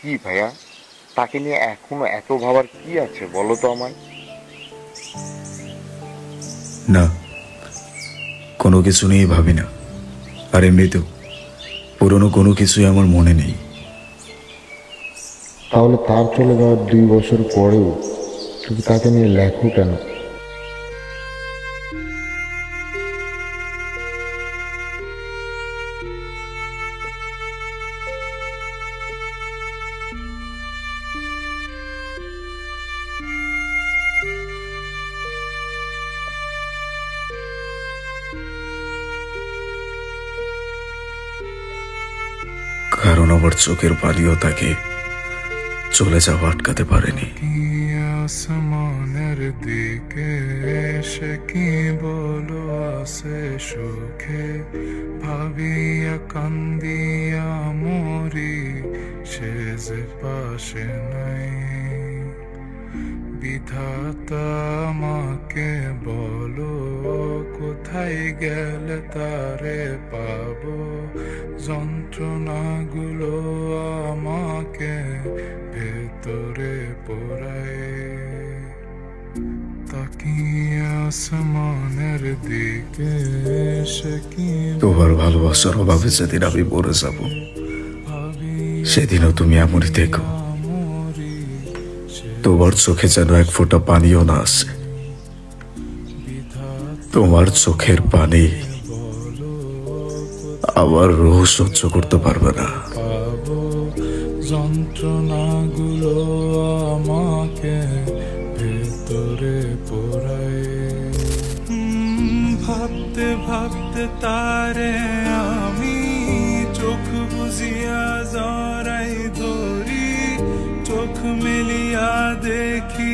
কি ভাইয়া, তাকে নিয়ে এখনো এত ভাবার কি আছে বলো তো আমায়। না, কোনো কিছু নিয়েই ভাবি না। আর এমনিতেও পুরনো কোনো কিছুই আমার মনে নেই। তাহলে তার চলে যাওয়ার 2 বছর পরেও তুমি তাকে নিয়ে লেখো কেন? কারণ আমার চোখের পানিও তাকে চলে যাওয়া আটকাতে পারেনি। আসমানের দিকে এসে কি বলো আছে সুখে, ভাবিয়া কান্দিয়া মরি, সে যে পাশে নাই। বিধাতা আমাকে বলো, কোথায় গেলে তারে পাবো, যন্ত্রণাগুলো আমাকে ভেতরে পোড়ায়। তাকিয়ে আসমানের দিকে সে কি তোমার ভালোবাসার অভাবে যেদিন আমি মরে যাব, সেদিনও তুমি এমনই থেকো। তোমার চোখে যেন এক ফোঁটা পানিও না আসে। তোমার চোখের পানি আমার রুহ সহ্য করতে পারবে না। পাবো, যন্ত্রণাগুলো আমাকে ভেতরে পোড়ায়। ভাবতে ভাবতে তারে আমি চোখ বুঝিয়া জড়াই ধরি, চোখ মেলিয়া দেখি